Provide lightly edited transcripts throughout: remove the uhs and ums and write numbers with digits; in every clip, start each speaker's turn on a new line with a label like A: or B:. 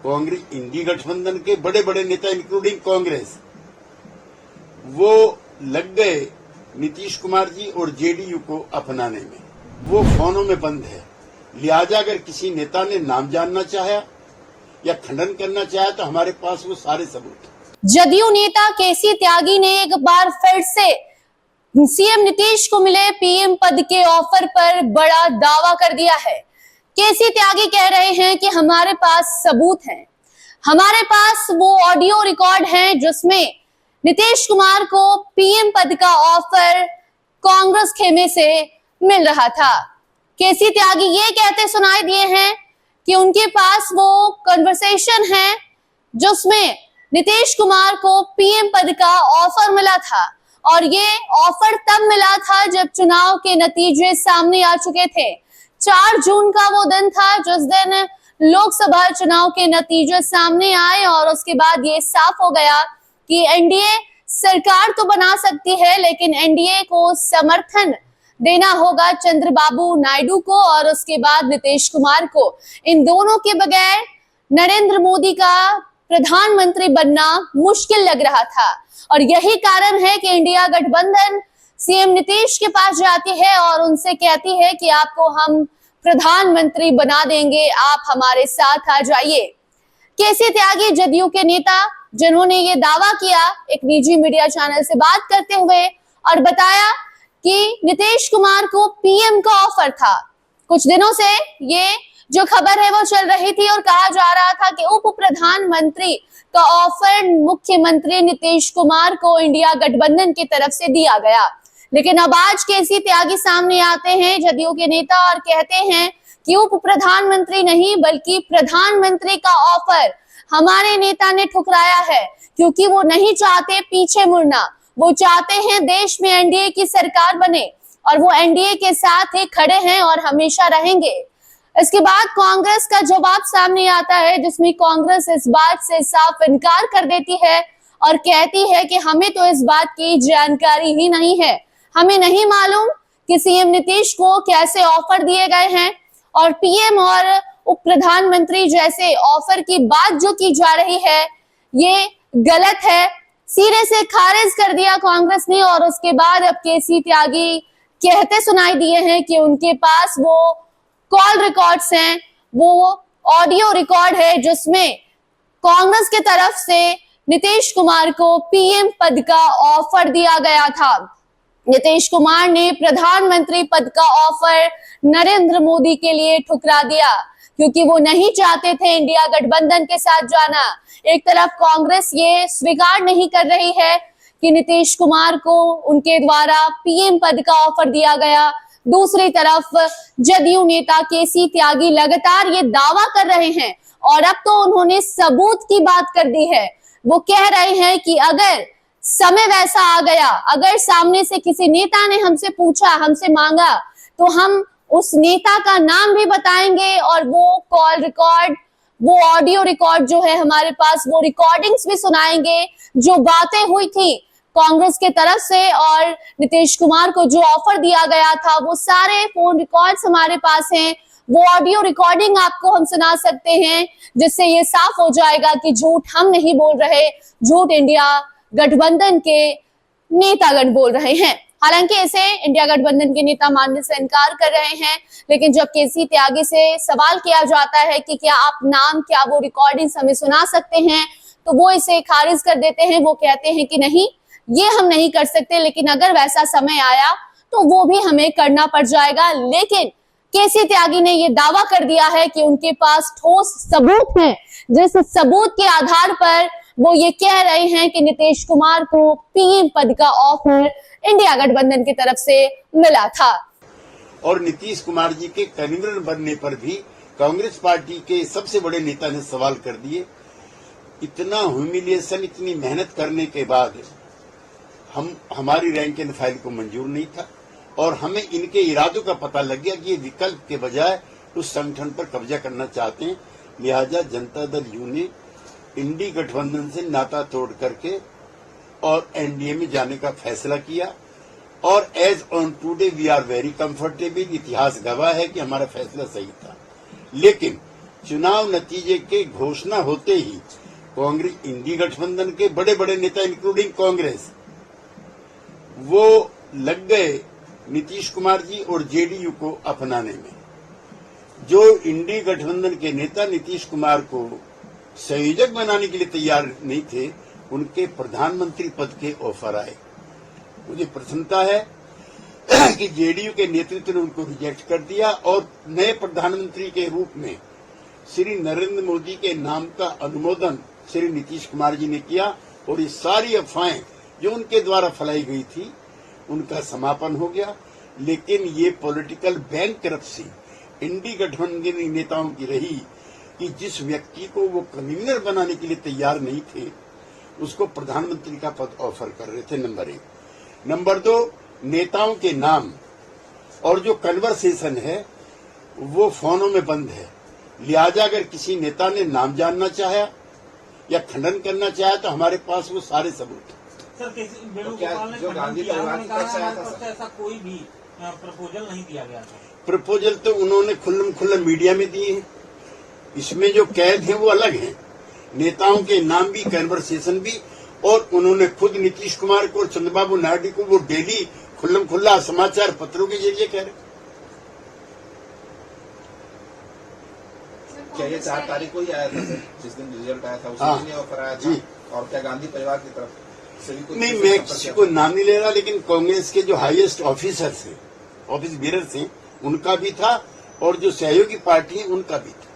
A: कांग्रेस इंडी गठबंधन के बड़े बड़े नेता इंक्लूडिंग कांग्रेस वो लग गए नीतीश कुमार जी और जेडीयू को अपनाने में। वो फोनों में बंद है, लिहाजा अगर किसी नेता ने नाम जानना चाहा या खंडन करना चाहा तो हमारे पास वो सारे सबूत।
B: जदयू नेता केसी त्यागी ने एक बार फिर से सीएम नीतीश को मिले पीएम पद के ऑफर पर बड़ा दावा कर दिया है। केसी त्यागी कह रहे हैं कि हमारे पास सबूत हैं, हमारे पास वो ऑडियो रिकॉर्ड है जिसमें नीतीश कुमार को पीएम पद का ऑफर कांग्रेस खेमे से मिल रहा था। केसी त्यागी ये कहते सुनाई दिए हैं कि उनके पास वो कन्वर्सेशन है जिसमें नीतीश कुमार को पीएम पद का ऑफर मिला था, और ये ऑफर तब मिला था जब चुनाव के नतीजे सामने आ चुके थे। 4 जून का वो दिन था जिस दिन लोकसभा चुनाव के नतीजे सामने आए और उसके बाद ये साफ हो गया कि एनडीए सरकार तो बना सकती है लेकिन एनडीए को समर्थन देना होगा चंद्रबाबू नायडू को और उसके बाद नीतीश कुमार को। इन दोनों के बगैर नरेंद्र मोदी का प्रधानमंत्री बनना मुश्किल लग रहा था, और यही कारण है कि इंडिया गठबंधन सीएम नीतीश के पास जाती है और उनसे कहती है कि आपको हम प्रधानमंत्री बना देंगे, आप हमारे साथ आ जाइए। केसी त्यागी जदयू के नेता जिन्होंने ये दावा किया एक निजी मीडिया चैनल से बात करते हुए और बताया कि नीतीश कुमार को पीएम का ऑफर था। कुछ दिनों से ये जो खबर है वो चल रही थी और कहा जा रहा था कि उप प्रधानमंत्री का ऑफर मुख्यमंत्री नीतीश कुमार को इंडिया गठबंधन की तरफ से दिया गया। लेकिन अब आज केसी त्यागी सामने आते हैं जदयू के नेता और कहते हैं कि उप प्रधानमंत्री नहीं बल्कि प्रधानमंत्री का ऑफर हमारे नेता ने ठुकराया है, क्योंकि वो नहीं चाहते पीछे मुड़ना, वो चाहते हैं देश में एनडीए की सरकार बने और वो एनडीए के साथ ही खड़े हैं और हमेशा रहेंगे। इसके बाद कांग्रेस का जवाब सामने आता है जिसमें कांग्रेस इस बात से साफ इनकार कर देती है और कहती है कि हमें तो इस बात की जानकारी ही नहीं है, हमें नहीं मालूम कि सीएम नीतीश को कैसे ऑफर दिए गए हैं, और पीएम और उप प्रधानमंत्री जैसे ऑफर की बात जो की जा रही है ये गलत है। सिरे से खारिज कर दिया कांग्रेस ने, और उसके बाद अब केसी त्यागी कहते सुनाई दिए हैं कि उनके पास वो कॉल रिकॉर्ड्स हैं, वो ऑडियो रिकॉर्ड है जिसमें कांग्रेस की तरफ से नीतीश कुमार को पीएम पद का ऑफर दिया गया था। नीतीश कुमार ने प्रधानमंत्री पद का ऑफर नरेंद्र मोदी के लिए ठुकरा दिया क्योंकि वो नहीं चाहते थे इंडिया गठबंधन के साथ जाना। एक तरफ कांग्रेस ये स्वीकार नहीं कर रही है कि नीतीश कुमार को उनके द्वारा पीएम पद का ऑफर दिया गया, दूसरी तरफ जदयू नेता केसी त्यागी लगातार ये दावा कर रहे हैं और अब तो उन्होंने सबूत की बात कर दी है। वो कह रहे हैं कि अगर समय वैसा आ गया, अगर सामने से किसी नेता ने हमसे पूछा, हमसे मांगा, तो हम उस नेता का नाम भी बताएंगे और वो कॉल रिकॉर्ड, वो ऑडियो रिकॉर्ड जो है हमारे पास, वो रिकॉर्डिंग्स भी सुनाएंगे जो बातें हुई थी कांग्रेस के तरफ से और नीतीश कुमार को जो ऑफर दिया गया था, वो सारे फोन रिकॉर्ड्स हमारे पास हैं। वो ऑडियो रिकॉर्डिंग आपको हम सुना सकते हैं जिससे ये साफ हो जाएगा कि झूठ हम नहीं बोल रहे, झूठ इंडिया गठबंधन के नेतागण बोल रहे हैं। हालांकि इसे इंडिया गठबंधन के नेता मानने से इनकार कर रहे हैं, लेकिन जब केसी त्यागी से सवाल किया जाता है कि क्या आप नाम, क्या वो रिकॉर्डिंग्स हमें सुना सकते हैं, तो वो इसे खारिज कर देते हैं। वो कहते हैं कि नहीं, ये हम नहीं कर सकते, लेकिन अगर वैसा समय आया तो वो भी हमें करना पड़ जाएगा। लेकिन केसी त्यागी ने ये दावा कर दिया है कि उनके पास ठोस सबूत हैं, जिस सबूत के आधार पर वो ये कह रहे हैं कि नीतीश कुमार को पीएम पद का ऑफर इंडिया गठबंधन की तरफ से मिला था।
A: और नीतीश कुमार जी के कन्वीनर बनने पर भी कांग्रेस पार्टी के सबसे बड़े नेता ने सवाल कर दिए। इतना ह्यूमिलिएशन, इतनी मेहनत करने के बाद हमारी रैंक एंड फाइल को मंजूर नहीं था और हमें इनके इरादों का पता लग गया कि ये विकल्प के बजाय उस संगठन पर कब्जा करना चाहते हैं। लिहाजा जनता दल यू ने इंडी गठबंधन से नाता तोड़ करके और एनडीए में जाने का फैसला किया और as on today we are very comfortable. इतिहास गवाह है कि हमारा फैसला सही था। लेकिन चुनाव नतीजे के घोषणा होते ही कांग्रेस इंडी गठबंधन के बड़े बड़े नेता इंक्लूडिंग कांग्रेस वो लग गए नीतीश कुमार जी और जेडीयू को अपनाने में। जो इंडी गठबंधन के नेता नीतीश कुमार को संयोजक बनाने के लिए तैयार नहीं थे, उनके प्रधानमंत्री पद के ऑफर आए। मुझे प्रसन्नता है कि जेडीयू के नेतृत्व ने उनको रिजेक्ट कर दिया और नए प्रधानमंत्री के रूप में श्री नरेंद्र मोदी के नाम का अनुमोदन श्री नीतीश कुमार जी ने किया और ये सारी अफवाहें जो उनके द्वारा फैलाई गई थी उनका समापन हो गया। लेकिन ये पॉलिटिकल बैंकरप्सी इंडी गठबंधन नेताओं की रही कि जिस व्यक्ति को वो कन्वीनर बनाने के लिए तैयार नहीं थे उसको प्रधानमंत्री का पद ऑफर कर रहे थे, नंबर 1। नंबर 2, नेताओं के नाम और जो कन्वर्सेशन है वो फोनों में बंद है। लिहाजा अगर किसी नेता ने नाम जानना चाहा या खंडन करना चाहा तो हमारे पास वो सारे सबूत हैं।
C: सर, वेणुगोपाल ने खंडन किया, उन्होंने कहा हमारे तरफ से ऐसा कोई भी प्रपोजल नहीं दिया गया था।
A: प्रपोजल तो उन्होंने खुल्लम मीडिया में दिए हैं। इसमें जो कैद हैं वो अलग हैं, नेताओं के नाम भी, कन्वर्सेशन भी, और उन्होंने खुद नीतीश कुमार को और चंद्रबाबू नायडू को वो डेली खुल्ला समाचार पत्रों के जरिए कह रहे।
D: क्या ये 4 तारीख को ही आया था सर, जिस दिन रिजल्ट आया था उसी दिन ये ऑफर आया था?
A: जी।
D: और क्या गांधी परिवार की तरफ से भी कुछ?
A: नहीं, मैं किसी को नाम नहीं ले रहा, लेकिन कांग्रेस के जो हाईएस्ट ऑफिसर्स हैं, ऑफिस बीयरर्स हैं, उनका भी था और जो सहयोगी पार्टी है उनका भी था।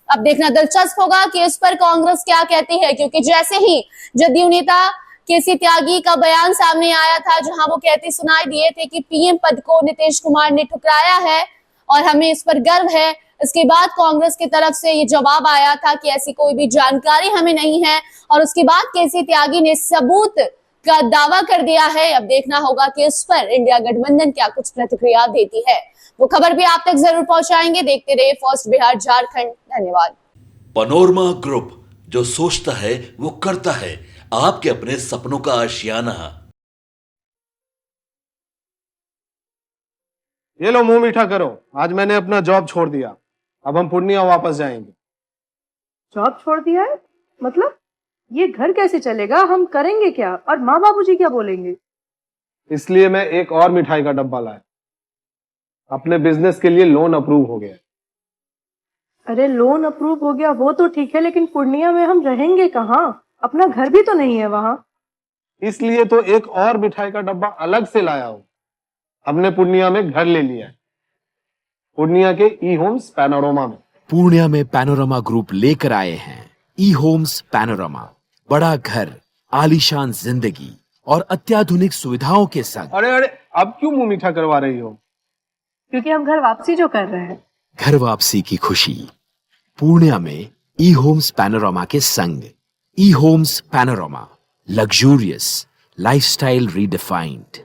B: अब देखना दिलचस्प होगा कि इस पर कांग्रेस क्या कहती है, क्योंकि जैसे ही जदयू नेता केसी त्यागी का बयान सामने आया था जहां वो कहते सुनाई दिए थे कि पीएम पद को नीतीश कुमार ने ठुकराया है और हमें इस पर गर्व है, इसके बाद कांग्रेस की तरफ से ये जवाब आया था कि ऐसी कोई भी जानकारी हमें नहीं है और उसके बाद केसी त्यागी ने सबूत का दावा कर दिया है। अब देखना होगा कि इस पर इंडिया गठबंधन क्या कुछ प्रतिक्रिया देती है। वो खबर भी आप तक जरूर पहुंचाएंगे। देखते रहिए फर्स्ट बिहार झारखंड। धन्यवाद।
E: पनोरमा ग्रुप, जो सोचता है वो करता है, आपके अपने सपनों का आशियाना।
F: ये लो, मुंह मीठा करो। आज मैंने अपना जॉब छोड़ दिया, अब हम पूर्णिया वापस जाएंगे।
G: जॉब छोड़ दिया है? मतलब ये घर कैसे चलेगा? हम करेंगे क्या? और माँ बाबूजी क्या बोलेंगे?
F: इसलिए मैं एक और मिठाई का डब्बा लाया। अपने बिजनेस के लिए लोन अप्रूव हो गया।
G: अरे लोन अप्रूव हो गया वो तो ठीक है, लेकिन पूर्णिया में हम रहेंगे कहाँ? अपना घर भी तो नहीं है वहाँ।
F: इसलिए तो एक और मिठाई का डब्बा अलग से लाया हूँ। हमने पूर्णिया में घर ले लिया है, पूर्णिया के ई होम्स पैनोरमा में।
H: पूर्णिया में पैनोरमा ग्रुप लेकर आए हैं ई होम्स पैनोरमा। बड़ा घर, आलीशान जिंदगी और अत्याधुनिक सुविधाओं के संग।
F: अरे अब क्यों मुंह मीठा करवा रही हो?
G: क्योंकि हम घर वापसी जो कर रहे हैं।
H: घर वापसी की खुशी पूर्णिया में ई होम्स पैनोरमा के संग। E Homes Panorama, luxurious lifestyle redefined.